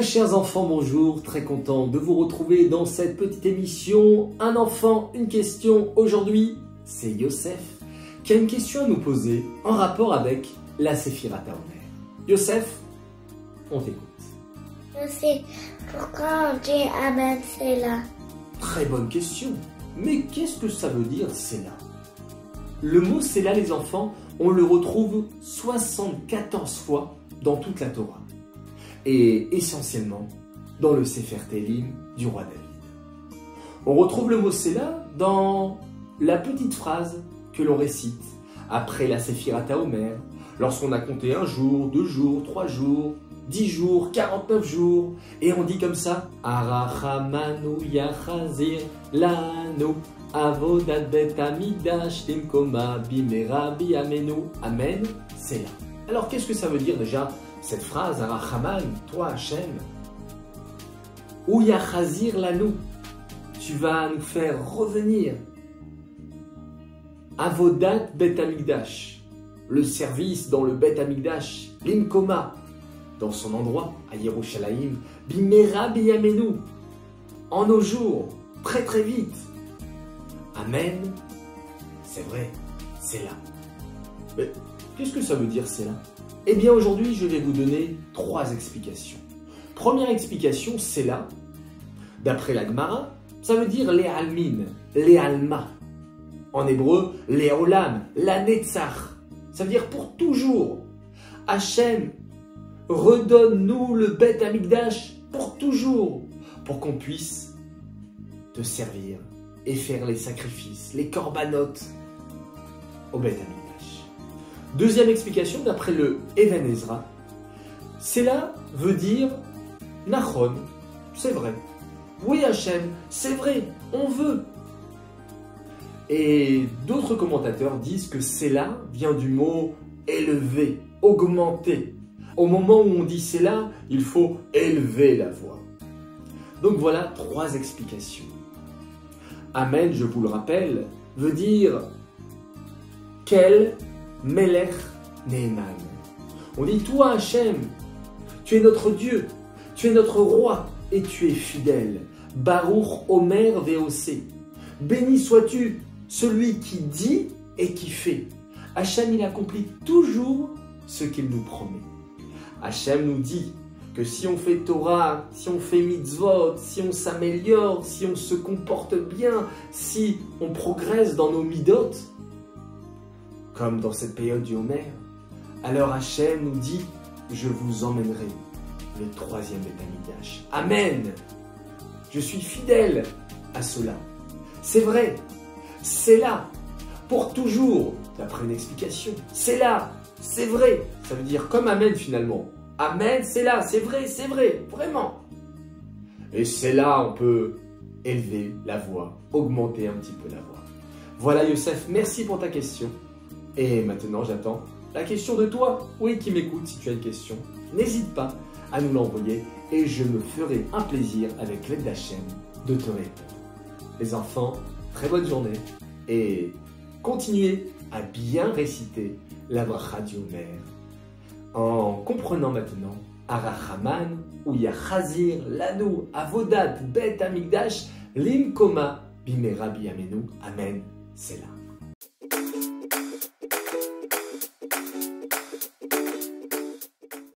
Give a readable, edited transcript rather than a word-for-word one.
Très chers enfants, bonjour, très content de vous retrouver dans cette petite émission. Un enfant, une question. Aujourd'hui, c'est Youssef qui a une question à nous poser en rapport avec la Séphirat HaOmer. Youssef, on t'écoute. Je sais pourquoi on dit Amen, c'est là. Très bonne question. Mais qu'est-ce que ça veut dire Séla? Le mot Séla, les enfants, on le retrouve 74 fois dans toute la Torah. Et essentiellement dans le Sefer Tehillim du roi David. On retrouve le mot Séla dans la petite phrase que l'on récite après la Séphirat HaOmer, lorsqu'on a compté 1 jour, 2 jours, 3 jours, 10 jours, 49 jours, et on dit comme ça Arachamanu yachazir lanu avodat bet hamikdash timkoma bimera biyamenu. Amen, Séla. Alors qu'est-ce que ça veut dire déjà cette phrase, Arachaman, toi Hachem, ou Yachazir Lanu, tu vas nous faire revenir. Avodat Bet Hamikdash, le service dans le Bet Hamikdash, l'Imkoma, dans son endroit, à Yerushalayim, Bimera Biyamenu, en nos jours, très très vite. Amen, c'est vrai, c'est là. Mais qu'est-ce que ça veut dire c'est là? Eh bien aujourd'hui, je vais vous donner 3 explications. Première explication, c'est là, d'après la Gemara, ça veut dire les almin, les alma. En hébreu, les olam, la netzach. Ça veut dire pour toujours. Hachem, redonne-nous le Bet Hamikdash pour toujours, pour qu'on puisse te servir et faire les sacrifices, les corbanotes au Bet Hamikdash. Deuxième explication, d'après le Even Ezra, Séla veut dire Nachon, c'est vrai. Oui Hachem, c'est vrai, on veut. Et d'autres commentateurs disent que Séla vient du mot élever, augmenter. Au moment où on dit Séla, il faut élever la voix. Donc voilà 3 explications. Amen, je vous le rappelle, veut dire quel Melech Ne'eman. On dit toi Hachem, tu es notre Dieu, tu es notre roi et tu es fidèle. Baruch Omer Ve'osé. Béni sois-tu, celui qui dit et qui fait. Hachem, il accomplit toujours ce qu'il nous promet. Hachem nous dit que si on fait Torah, si on fait mitzvot, si on s'améliore, si on se comporte bien, si on progresse dans nos midot, comme dans cette période du Homer, alors Hachem nous dit « Je vous emmènerai le 3e Bet Hamikdash. » Amen. Je suis fidèle à cela. C'est vrai, c'est là, pour toujours, d'après une explication. C'est là, c'est vrai. Ça veut dire comme Amen finalement. Amen, c'est là, c'est vrai, vraiment. Et c'est là, on peut élever la voix, augmenter un petit peu la voix. Voilà Youssef, merci pour ta question. Et maintenant, j'attends la question de toi, oui, qui m'écoute. Si tu as une question, n'hésite pas à nous l'envoyer et je me ferai un plaisir, avec l'aide d'Hachem, de te répondre. Les enfants, très bonne journée et continuez à bien réciter la bracha du Homer en comprenant maintenant Arachaman ou Yachazir Lanu Avodat Bet Hamikdash Limkoma Bimera Biyamenu. Amen, c'est là.